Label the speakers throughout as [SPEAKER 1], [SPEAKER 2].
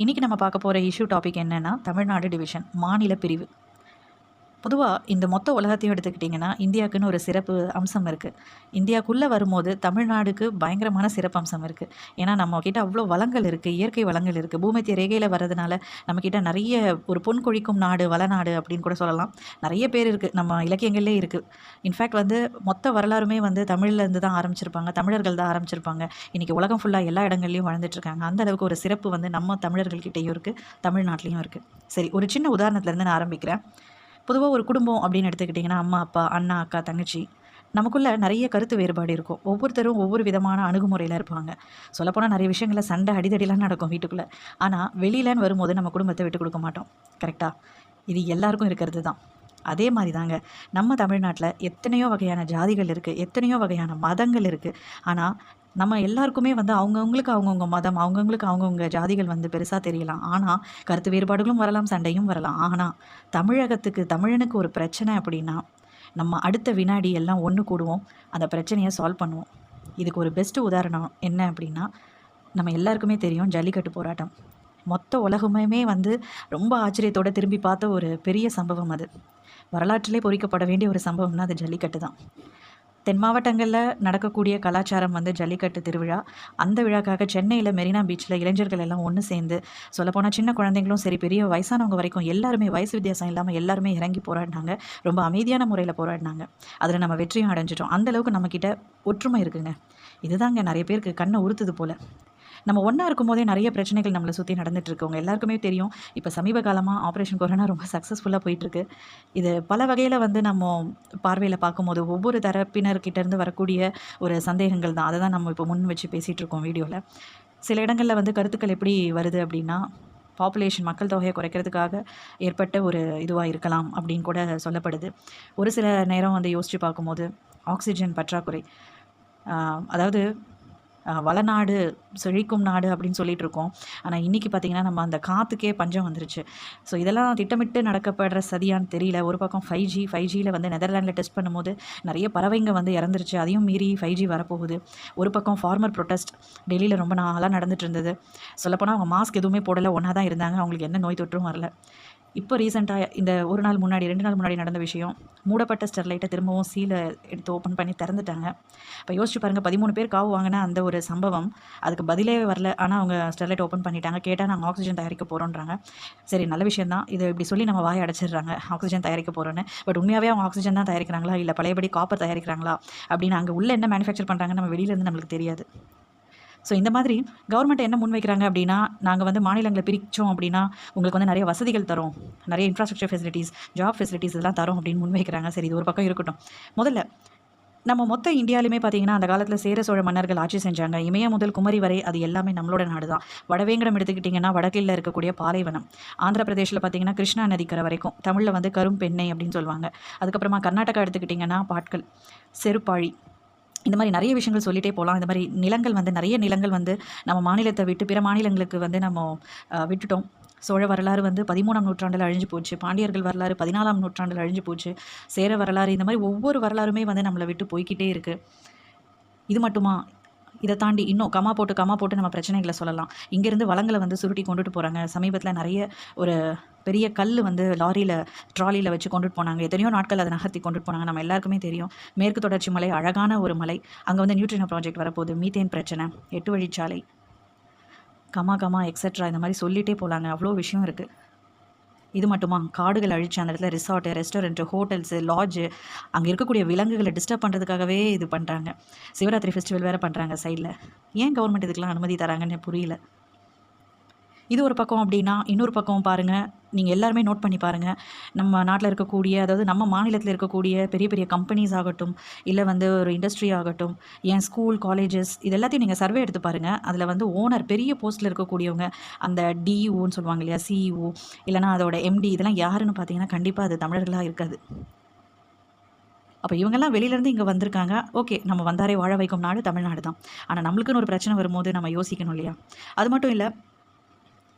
[SPEAKER 1] இன்றைக்கி நம்ம பார்க்க போகிற இஷ்யூ டாபிக் என்னென்னா தமிழ்நாடு டிவிஷன் மாநில பிரிவு. பொதுவாக இந்த மொத்த உலகத்தையும் எடுத்துக்கிட்டிங்கன்னா இந்தியாவுக்குன்னு ஒரு சிறப்பு அம்சம் இருக்குது. இந்தியாவுக்குள்ளே வரும்போது தமிழ்நாடுக்கு பயங்கரமான சிறப்பு அம்சம் இருக்குது. ஏன்னா நம்மக்கிட்ட அவ்வளோ வளங்கள் இருக்குது, இயற்கை வளங்கள் இருக்குது. பூமத்திய ரேகையில் வர்றதுனால நம்மக்கிட்ட நிறைய ஒரு பொன் கொழிக்கும் நாடு, வளநாடு அப்படின்னு கூட சொல்லலாம். நிறைய பேர் இருக்குது, நம்ம இலக்கியங்களே இருக்குது. இன்ஃபேக்ட் மொத்த வரலாறுமே தமிழ்லேருந்து தான் ஆரம்பிச்சிருப்பாங்க, தமிழர்கள் தான் ஆரம்பிச்சிருப்பாங்க. இன்றைக்கி உலகம் ஃபுல்லாக எல்லா இடங்கள்லையும் வாழ்ந்துட்டுருக்காங்க. அந்த அளவுக்கு ஒரு சிறப்பு நம்ம தமிழர்கள்கிட்டையும் இருக்குது, தமிழ்நாட்டிலையும் இருக்குது. சரி, ஒரு சின்ன உதாரணத்துலேருந்து நான் ஆரம்பிக்கிறேன். பொதுவாக ஒரு குடும்பம் அப்படின்னு எடுத்துக்கிட்டிங்கன்னா அம்மா, அப்பா, அண்ணா, அக்கா, தங்கச்சி, நமக்குள்ளே நிறைய கருத்து வேறுபாடு இருக்கும். ஒவ்வொருத்தரும் ஒவ்வொரு விதமான அணுகுமுறையில் இருப்பாங்க. சொல்லப்போனால் நிறைய விஷயங்களில் சண்டை அடிதடிலாம் நடக்கும் வீட்டுக்குள்ளே. ஆனால் வெளியிலன்னு வரும்போது நம்ம குடும்பத்தை விட்டு கொடுக்க மாட்டோம். கரெக்டாக? இது எல்லாருக்கும் இருக்கிறது தான். அதே மாதிரி தாங்க நம்ம தமிழ்நாட்டில் எத்தனையோ வகையான ஜாதிகள் இருக்குது, எத்தனையோ வகையான மதங்கள் இருக்குது. ஆனால் நம்ம எல்லாருக்குமே அவங்கவுங்களுக்கு அவங்கவுங்க மதம், அவங்கவுங்களுக்கு அவங்கவுங்க ஜாதிகள் பெருசாக தெரியலாம். ஆனால் கருத்து வேறுபாடுகளும் வரலாம், சண்டையும் வரலாம். ஆனால் தமிழகத்துக்கு, தமிழனுக்கு ஒரு பிரச்சனை அப்படின்னா நம்ம அடுத்த வினாடி எல்லாம் ஒன்று கூடுவோம், அந்த பிரச்சனையை சால்வ் பண்ணுவோம். இதுக்கு ஒரு பெஸ்ட்டு உதாரணம் என்ன அப்படின்னா, நம்ம எல்லாருக்குமே தெரியும் ஜல்லிக்கட்டு போராட்டம். மொத்த உலகமே ரொம்ப ஆச்சரியத்தோடு திரும்பி பார்த்த ஒரு பெரிய சம்பவம் அது. வரலாற்றிலே பொறிக்கப்பட வேண்டிய ஒரு சம்பவம்னா அது ஜல்லிக்கட்டு தான். தென் மாவட்டங்களில் நடக்கக்கூடிய கலாச்சாரம் ஜல்லிக்கட்டு திருவிழா. அந்த விழாக்காக சென்னையில் மெரினா பீச்சில் இளைஞர்கள் எல்லாம் ஒன்று சேர்ந்து, சொல்லப்போனால் சின்ன குழந்தைங்களும் சரி, பெரிய வயசானவங்க வரைக்கும் எல்லாருமே, வயசு வித்தியாசம் இல்லாமல் எல்லாருமே இறங்கி போராடினாங்க. ரொம்ப அமைதியான முறையில் போராடினாங்க. அதில் நம்ம வெற்றியும் அடைஞ்சிட்டோம். அந்தளவுக்கு நம்மக்கிட்ட ஒற்றுமை இருக்குங்க. இதுதாங்க நிறைய பேருக்கு கண்ணை உறுத்துது போல். நம்ம ஒன்றா இருக்கும்போதே நிறைய பிரச்சனைகள் நம்மளை சுற்றி நடந்துகிட்ருக்கு. உங்கள் எல்லாருக்குமே தெரியும், இப்போ சமீப காலமாக ஆப்ரேஷன் கொரோனா ரொம்ப சக்ஸஸ்ஃபுல்லாக போயிட்டுருக்கு. இது பல வகையில் நம்ம பார்வையில் பார்க்கும்போது ஒவ்வொரு தரப்பினர்கிட்டேருந்து வரக்கூடிய ஒரு சந்தேகங்கள் தான். அதை தான் நம்ம இப்போ முன் வச்சு பேசிகிட்ருக்கோம் வீடியோவில். சில இடங்களில் கருத்துக்கள் எப்படி வருது அப்படின்னா, பாப்புலேஷன், மக்கள் தொகையை குறைக்கிறதுக்காக ஏற்பட்ட ஒரு இதுவாக இருக்கலாம் அப்படின்னு கூட சொல்லப்படுது. ஒரு சில நேரம் யோசித்து பார்க்கும்போது ஆக்சிஜன் பற்றாக்குறை, அதாவது வளநாடு, செழிக்கும் நாடு அப்படின்னு சொல்லிட்டு இருக்கோம். ஆனால் இன்றைக்கி பார்த்திங்கன்னா நம்ம அந்த காற்றுக்கே பஞ்சம் வந்துருச்சு. ஸோ இதெல்லாம் திட்டமிட்டு நடக்கப்படுற சதியான்னு தெரியல. ஒரு பக்கம் 5Gயில் நெதர்லாண்டில் டெஸ்ட் பண்ணும்போது நிறைய பறவைங்க இறந்துருச்சு. அதையும் மீறி 5G வரப்போகுது. ஒரு பக்கம் ஃபார்மர் ப்ரொட்டஸ்ட் டெல்லியில் ரொம்ப நாளாக நடந்துட்டு இருந்தது. சொல்லப்போனால் அவங்க மாஸ்க் எதுவுமே போடலை, ஒன்றா தான் இருந்தாங்க. அவங்களுக்கு எந்த நோய் தொற்றும் வரல. இப்போ ரீசெண்டாக இந்த ஒரு நாள் முன்னாடி, 2 நாள் முன்னாடி நடந்த விஷயம், மூடப்பட்ட ஸ்டெர்லைட்டை திரும்பவும் சீலை எடுத்து ஓப்பன் பண்ணி திறந்துட்டாங்க. இப்போ யோசிச்சு பாருங்கள், 13 பேர் காவு வாங்கினா அந்த ஒரு சம்பவம், அதுக்கு பதிலே வரல. ஆனால் அவங்க ஸ்டெர்லைட் ஓப்பன் பண்ணிட்டாங்க. கேட்டால் நாங்கள் ஆக்சிஜன் தயாரிக்க போகிறோன்றாங்க. சரி, நல்ல விஷயம் தான். இதை இப்படி சொல்லி நம்ம வாயை அடைச்சிடுறாங்க, ஆக்சிஜன் தயாரிக்க போகிறோன்னு. பட் உண்மையாகவே அவங்க ஆக்சிஜன் தான் தயாரிக்கிறாங்களா, இல்லை பழையபடி காப்பர் தயாரிக்கிறாங்களா அப்படின்னு அங்கே உள்ள என்ன மேனுஃபேக்சர் பண்ணுறாங்கன்னு நம்ம வெளியிலேருந்து நம்மளுக்கு தெரியாது. ஸோ இந்த மாதிரி கவர்மெண்ட் என்ன முன்வைக்கிறாங்க அப்படின்னா, நாங்கள் மாநிலங்களை பிரித்தோம் அப்படின்னா உங்களுக்கு நிறைய வசதிகள் தரோம், நிறைய இன்ஃப்ராஸ்ட்ரக்சர் ஃபெசிலிட்டிஸ், ஜாப் ஃபெசிலிட்டிஸ் இதெல்லாம் தரோம் அப்படின்னு முன்வைக்கிறாங்க. சரி, இது ஒரு பக்கம் இருக்கட்டும். முதல்ல நம்ம மொத்த இந்தியாவிலுமே பார்த்திங்கன்னா அந்த காலத்தில் சேர சோழ மன்னர்கள் ஆட்சி செஞ்சாங்க. இமய முதல் குமரி வரை அது எல்லாமே நம்மளோட நாடு தான். வடவேங்கடம் எடுத்துக்கிட்டிங்கன்னா வடக்கில் இருக்கக்கூடிய பாலைவனம். ஆந்திர பிரதேஷில் பார்த்திங்கன்னா கிருஷ்ணா நதிக்கரை வரைக்கும். தமிழில் கரும்பெண்ணை அப்படின்னு சொல்லுவாங்க. அதுக்கப்புறமா கர்நாடகா எடுத்துக்கிட்டிங்கன்னா பாட்கள், செருப்பாழி, இந்த மாதிரி நிறைய விஷயங்கள் சொல்லிகிட்டே போகலாம். இந்த மாதிரி நிலங்கள் நிறைய நிலங்கள் நம்ம மாநிலத்தை விட்டு பிற மாநிலங்களுக்கு நம்ம விட்டுட்டோம். சோழ வரலாறு 13ஆம் நூற்றாண்டில் அழிஞ்சு போச்சு. பாண்டியர்கள் வரலாறு 14ஆம் நூற்றாண்டில் அழிஞ்சு போச்சு. சேர வரலாறு, இந்த மாதிரி ஒவ்வொரு வரலாறுமே நம்மளை விட்டு போய்கிட்டே இருக்குது. இது மட்டுமா? இதை தாண்டி இன்னும் கமா போட்டு நம்ம பிரச்சனைகளை சொல்லலாம். இங்கேருந்து வளங்களை சுருட்டி கொண்டுட்டு போகிறாங்க. சமீபத்தில் நிறைய ஒரு பெரிய கல் லாரியில், ட்ராலியில் வச்சு கொண்டுட்டு போனாங்க. எத்தனையோ நாட்கள் அதை நகர்த்தி கொண்டுட்டு போனாங்க. நம்ம எல்லாருக்குமே தெரியும், மேற்கு தொடர்ச்சி மலை அழகான ஒரு மலை. அங்கே நியூட்ரினோ ப்ராஜெக்ட் வரப்போகுது, மீத்தேன் பிரச்சனை, 8 வழிச்சாலை, கமா எக்ஸெட்ரா, இந்த மாதிரி சொல்லிகிட்டே போகலாங்க. அவ்வளோ விஷயம் இருக்குது. இது மட்டுமா? காடுகள் அழிச்சு அந்த இடத்துல ரிசார்ட்டு, ரெஸ்டாரண்ட்டு, ஹோட்டல்ஸு, லாட்ஜு, அங்கே இருக்கக்கூடிய விலங்குகளை டிஸ்டர்ப் பண்ணுறதுக்காகவே இது பண்ணுறாங்க. சிவராத்திரி ஃபெஸ்டிவல் வேறு பண்ணுறாங்க சைடில். ஏன் கவர்மெண்ட் இதுக்கெலாம் அனுமதி தராங்கன்னு புரியல. இது ஒரு பக்கம் அப்படின்னா, இன்னொரு பக்கம் பாருங்கள், நீங்கள் எல்லாருமே நோட் பண்ணி பாருங்கள். நம்ம நாட்டில் இருக்கக்கூடிய, அதாவது நம்ம மாநிலத்தில் இருக்கக்கூடிய பெரிய பெரிய கம்பெனிஸ் ஆகட்டும், இல்லை ஒரு இண்டஸ்ட்ரி ஆகட்டும், ஏன் ஸ்கூல், காலேஜஸ், இது எல்லாத்தையும் நீங்கள் சர்வே எடுத்து பாருங்கள். அதில் ஓனர், பெரிய போஸ்ட்டில் இருக்கக்கூடியவங்க, அந்த டிஇஓன்னு சொல்லுவாங்க இல்லையா, சிஇஓ, இல்லைனா அதோட எம்டி, இதெல்லாம் யாருன்னு பார்த்தீங்கன்னா கண்டிப்பாக அது தமிழர்களாக இருக்காது. அப்போ இவங்கெல்லாம் வெளியிலேருந்து இங்கே வந்திருக்காங்க. ஓகே, நம்ம வந்தாரே வாழ வைக்கும் நாடு தமிழ்நாடு தான். ஆனால் நம்மளுக்குன்னு ஒரு பிரச்சனை வரும்போது நம்ம யோசிக்கணும் இல்லையா? அது மட்டும் இல்லை,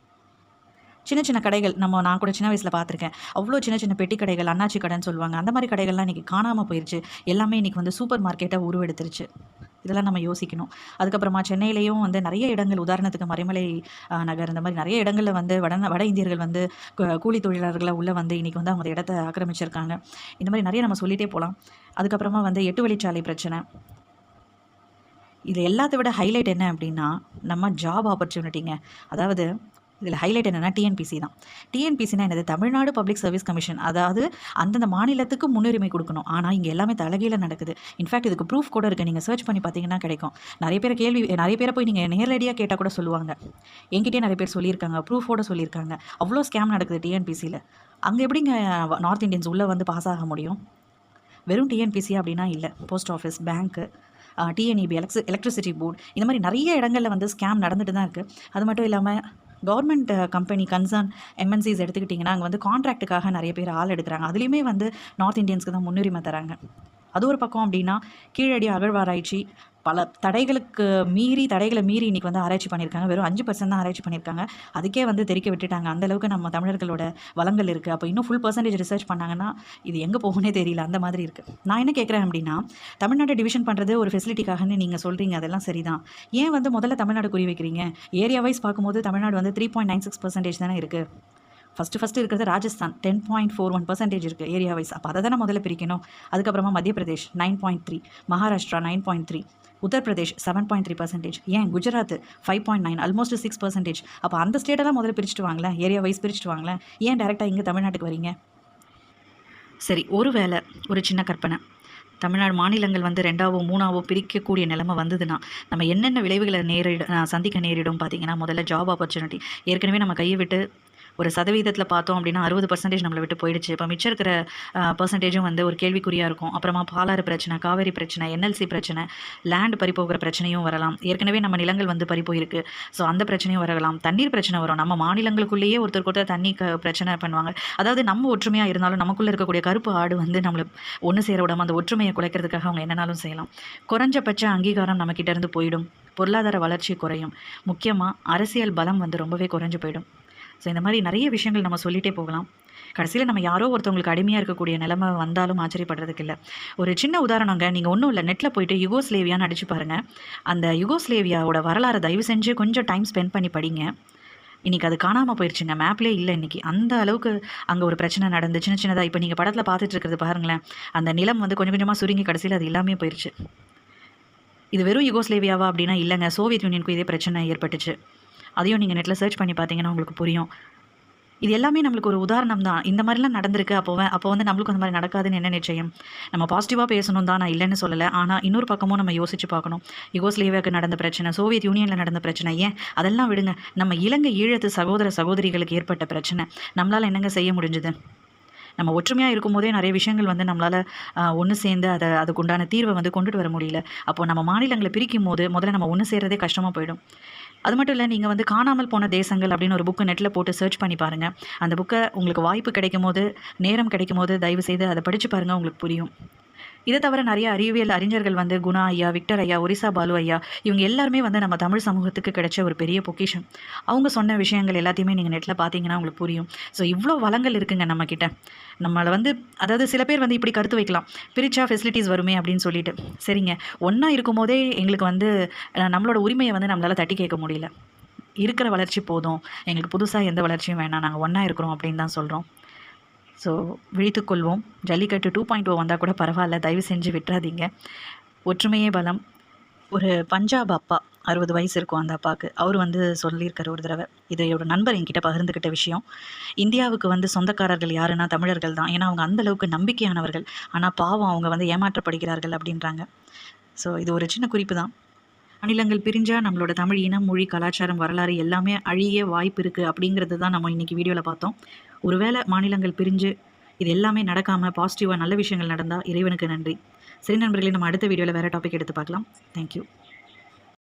[SPEAKER 1] சின்ன சின்ன கடைகள், நான் கூட சின்ன வயசில் பார்த்துருக்கேன். அவ்வளோ சின்ன சின்ன பெட்டி கடைகள், அண்ணாச்சி கடைன்னு சொல்லுவாங்க. அந்த மாதிரி கடைகள்லாம் இன்றைக்கி காணாமல் போயிடுச்சு. எல்லாமே இன்றைக்கி சூப்பர் மார்க்கெட்டாக உருவெடுத்துருச்சு. இதெல்லாம் நம்ம யோசிக்கணும். அதுக்கப்புறமா சென்னையிலேயும் வந்து நிறைய இடங்கள், உதாரணத்துக்கு மறைமலை நகர், இந்த மாதிரி நிறைய இடங்களில் வந்து வட இந்தியர்கள் வந்து கூலி தொழிலாளர்களாக உள்ளே வந்து இன்றைக்கி வந்து அவங்க இடத்த ஆக்கிரமிச்சிருக்காங்க. இந்த மாதிரி நிறைய நம்ம சொல்லிகிட்டே போகலாம். அதுக்கப்புறமா வந்து 8 வழிச்சாலை பிரச்சனை. இதில் எல்லாத்த விட ஹைலைட் என்ன அப்படின்னா நம்ம ஜாப் ஆப்பர்ச்சுனிட்டிங்க. அதாவது இதில் ஹைலைட் என்னென்னா டிஎன்பிசி தான். டிஎன்பிசினா என்னது? Tamil Nadu public service commission. அதாவது அந்தந்த மாநிலத்துக்கு முன்னுரிமை கொடுக்கணும். ஆனால் இங்கே எல்லாமே தலைகீழ நடக்குது. இன்ஃபேக்ட் இதுக்கு ப்ரூஃப் கூட இருக்குது. நீங்கள் சர்ச் பண்ணி பார்த்தீங்கன்னா கிடைக்கும். நிறைய பேரை போய் நீங்கள் நேரடியாக கேட்டால் கூட சொல்லுவாங்க. என்கிட்டே நிறைய பேர் சொல்லியிருக்காங்க, ப்ரூஃபோடு சொல்லியிருக்காங்க. அவ்வளோ ஸ்கேம் நடக்குது டிஎன்பிசியில். அங்கே எப்படிங்க நார்த் இந்தியன்ஸ் உள்ளே வந்து பாஸ் ஆக முடியும்? வெறும் டிஎன்பிசி அப்படின்னா இல்லை, போஸ்ட் ஆஃபீஸ், பேங்க்கு, டிஎன்இபி, எலக்ட்ரிசிட்டி போர்டு, இந்த மாதிரி நிறைய இடங்களில் வந்து ஸ்கேம் நடந்துட்டு தான் இருக்குது. அது மட்டும் இல்லாமல் கவர்மெண்ட் கம்பெனி கன்சர்ன் எம்என்சிஸ் எடுத்துக்கிட்டிங்கன்னா அங்கே வந்து கான்ட்ராக்டுக்காக நிறைய பேர் ஆள் எடுக்கிறாங்க. அதுலேயுமே வந்து நார்த் இந்தியன்ஸ்க்கு தான் முன்னுரிமை தராங்க. அது ஒரு பக்கம் அப்படின்னா கீழடி அகழ்வாராய்ச்சி பல தடைகளை மீறி இன்றைக்கி வந்து ஆராய்ச்சி பண்ணியிருக்காங்க. வெறும் 5% தான் ஆராய்ச்சி பண்ணியிருக்காங்க. அதுக்கே வந்து தெரிக்க விட்டுட்டாங்க. அந்தளவுக்கு நம்ம தமிழர்களோட வளங்கள் இருக்குது. அப்போ இன்னும் ஃபுல் பர்சன்டேஜ் ரிசர்ச் பண்ணாங்கன்னா இது எங்கே போகுனே தெரியல, அந்த மாதிரி இருக்குது. நான் என்ன கேட்குறேன் அப்படின்னா, தமிழ்நாடு டிவிஷன் பண்ணுறது ஒரு ஃபெசிலிட்டிக்காகன்னு நீங்கள் சொல்கிறீங்க, அதெல்லாம் சரிதான். ஏன் வந்து முதல்ல தமிழ்நாடு குறி வைக்கிறீங்க? ஏரியா வைஸ் பார்க்கும்போது தமிழ்நாடு வந்து 3.96% தானே இருக்குது. ஃபஸ்ட்டு இருக்கிறது ராஜஸ்தான் 10.41% இருக்குது ஏரியா வைஸ். அப்போ அதை தானே முதல்ல பிரிக்கணும். அதுக்கப்புறமா மத்திய பிரதேஷ் 9.3, மகாராஷ்டிரா 9.3, உத்தரப்பிரதேஷ் 7.3%, ஏன் குஜராத் 5.9, ஆல்மோஸ்ட் 6%. அப்போ அந்த ஸ்டேட்டெல்லாம் முதல்ல பிரிச்சுட்டு வாங்களேன், ஏரியா வைஸ் பிரிச்சுட்டு வாங்களேன். ஏன் டேரெக்டாக இங்கே தமிழ்நாட்டுக்கு வரீங்க? சரி, ஒரு சின்ன கற்பனை. தமிழ்நாடு மாநிலங்கள் வந்து 2ஆவோ 3ஆவோ பிரிக்கக்கூடிய நிலைமை வந்ததுன்னா நம்ம என்னென்ன விளைவுகளை சந்திக்க நேரிடும் பார்த்தீங்கன்னா, முதல்ல ஜாப் ஆப்பர்ச்சுனிட்டி. ஏற்கனவே நம்ம கையை விட்டு ஒரு சதவீதத்தில் பார்த்தோம் அப்படின்னா 60% நம்மளை விட்டு போயிடுச்சு. இப்போ மிச்சம் இருக்கிற பர்சன்டேஜும் வந்து ஒரு கேள்விக்குறியாக இருக்கும். அப்புறமா பாலாறு பிரச்சனை, காவேரி பிரச்சனை, என்எல்சி பிரச்சனை, லேண்ட் பறிப்போகிற பிரச்சனையும் வரலாம். ஏற்கனவே நம்ம நிலங்கள் வந்து பறிப்போயிருக்கு. ஸோ அந்த பிரச்சனையும் வரலாம். தண்ணீர் பிரச்சனை வரும். நம்ம மாநிலங்களுக்குள்ளேயே ஒருத்தர் தண்ணி பிரச்சனை பண்ணுவாங்க. அதாவது நம்ம ஒற்றுமையாக இருந்தாலும் நமக்குள்ளே இருக்கக்கூடிய கருப்பு ஆடு வந்து நம்மளை ஒன்று சேர விடாமல் அந்த ஒற்றுமையை குலைக்கிறதுக்காக அவங்க என்னன்னாலும் செய்யலாம். குறைஞ்சபட்ச அங்கீகாரம் நம்மக்கிட்ட இருந்து போயிடும். பொருளாதார வளர்ச்சி குறையும். முக்கியமாக அரசியல் பலம் வந்து ரொம்பவே குறைஞ்சு போயிடும். ஸோ இந்த மாதிரி நிறைய விஷயங்கள் நம்ம சொல்லிகிட்டே போகலாம். கடைசியில் நம்ம யாரோ ஒருத்தவங்களுக்கு அடிமையாக இருக்கக்கூடிய நிலைமை வந்தாலும் ஆச்சரியப்படுறதுக்கு இல்லை. ஒரு சின்ன உதாரணங்க, நீங்கள் ஒன்றும் இல்லை, நெட்டில் போய்ட்டு யுகோஸ்லேவியான்னு அடிச்சு பாருங்கள். அந்த யுகோஸ்லேவியாவோட வரலாறு தயவு செஞ்சு கொஞ்சம் டைம் ஸ்பெண்ட் பண்ணி படிங்க. இன்றைக்கி அது காணாமல் போயிடுச்சுங்க, மேப்லேயே இல்லை இன்றைக்கி. அந்த அளவுக்கு அங்கே ஒரு பிரச்சனை நடந்து சின்னதாக இப்போ நீங்கள் படத்தில் பார்த்துட்டு இருக்கிறது பாருங்களேன். அந்த நிலம் வந்து கொஞ்சம் கொஞ்சமாக சுருங்கி கடைசியில் அது எல்லாமே போயிடுச்சு. இது வெறும் யுகோஸ்லேவியாவா அப்படின்னா இல்லைங்க, சோவியத் யூனியனுக்கும் இதே பிரச்சனை ஏற்பட்டுச்சு. அதையும் நீங்கள் நெட்டில் சர்ச் பண்ணி பார்த்தீங்கன்னா உங்களுக்கு புரியும். இது எல்லாமே நம்மளுக்கு ஒரு உதாரணம் தான். இந்த மாதிரிலாம் நடந்திருக்கு. அப்போ வந்து நம்மளுக்கு அந்த மாதிரி நடக்காதுன்னு என்ன நிச்சயம்? நம்ம பாசிட்டிவாக பேசணும் தான், நான் இல்லைன்னு சொல்லலை. ஆனால் இன்னொரு பக்கமும் நம்ம யோசிச்சு பார்க்கணும். யுகோஸ்லேவியாவுக்கு நடந்த பிரச்சனை, சோவியத் யூனியனில் நடந்த பிரச்சனை, ஏன் அதெல்லாம் விடுங்க, நம்ம இலங்கை ஈழத்து சகோதரிகளுக்கு ஏற்பட்ட பிரச்சனை நம்மளால் என்னங்க செய்ய முடிஞ்சுது? நம்ம ஒற்றுமையாக இருக்கும்போதே நிறைய விஷயங்கள் வந்து நம்மளால் ஒன்று சேர்ந்து அதுக்குண்டான தீர்வை வந்து கொண்டுட்டு வர முடியல. அப்போது நம்ம மாநிலங்களை பிரிக்கும் போது முதல்ல நம்ம ஒன்று சேர்றதே கஷ்டமாக போயிடும். அது மட்டும் இல்லை, நீங்கள் வந்து காணாமல் போன தேசங்கள் அப்படின்னு ஒரு புக்கு நெட்டில் போட்டு சர்ச் பண்ணி பாருங்கள். அந்த புக்கை உங்களுக்கு வாய்ப்பு கிடைக்கும் போது, நேரம் கிடைக்கும் போது தயவு செய்து அதை படித்து பாருங்கள், உங்களுக்கு புரியும். இதை தவிர நிறைய அறிவியல் அறிஞர்கள் வந்து குணா ஐயா, விக்டர் ஐயா, ஒரிசா பாலு ஐயா, இவங்க எல்லாருமே வந்து நம்ம தமிழ் சமூகத்துக்கு கிடைச்ச ஒரு பெரிய பொக்கிஷம். அவங்க சொன்ன விஷயங்கள் எல்லாத்தையுமே நீங்கள் நெட்டில் பார்த்தீங்கன்னா உங்களுக்கு புரியும். ஸோ இவ்வளோ வளங்கள் இருக்குங்க நம்மக்கிட்ட. நம்மளை வந்து அதாவது சில பேர் வந்து இப்படி கருத்து வைக்கலாம், பிரிச்சா ஃபெசிலிட்டிஸ் வருமே அப்படின்னு சொல்லிட்டு. சரிங்க, ஒன்றா இருக்கும் போதே எங்களுக்கு வந்து நம்மளோட உரிமையை வந்து நம்மளால் தட்டி கேட்க முடியல. இருக்கிற வளர்ச்சி போதும், எங்களுக்கு புதுசாக எந்த வளர்ச்சியும் வேணாம், நாங்கள் ஒன்றா இருக்கிறோம் அப்படின்னு தான் சொல்கிறோம். ஸோ விழித்துக்கொள்வோம். ஜல்லிக்கட்டு 2.0 வந்தால் கூட பரவாயில்ல, தயவு செஞ்சு விட்டுறாதீங்க. ஒற்றுமையே பலம். ஒரு பஞ்சாப் அப்பா, 60 வயசு இருக்கும் அந்த அப்பாவுக்கு. அவர் வந்து சொல்லியிருக்காரு ஒரு தடவை, இது ஒரு நண்பர் என்கிட்ட பகிர்ந்துக்கிட்ட விஷயம். இந்தியாவுக்கு வந்து சொந்தக்காரர்கள் யாருன்னா தமிழர்கள் தான். ஏன்னா அவங்க அந்தளவுக்கு நம்பிக்கையானவர்கள். ஆனால் பாவம் அவங்க வந்து ஏமாற்றப்படுகிறார்கள் அப்படின்றாங்க. ஸோ இது ஒரு சின்ன குறிப்பு தான். மாநிலங்கள் பிரிஞ்சால் நம்மளோட தமிழ் இனம், மொழி, கலாச்சாரம், வரலாறு எல்லாமே அழிய வாய்ப்பு இருக்குது அப்படிங்கிறது தான் நம்ம இன்றைக்கி வீடியோவில் பார்த்தோம். ஒருவேளை மாநிலங்கள் பிரிஞ்சு இது எல்லாமே நடக்காமல் பாசிட்டிவாக நல்ல விஷயங்கள் நடந்தால் இறைவனுக்கு நன்றி. சரி நண்பர்களே, நம்ம அடுத்த வீடியோவில் வேறு டாபிக் எடுத்து பார்க்கலாம். தேங்க்யூ.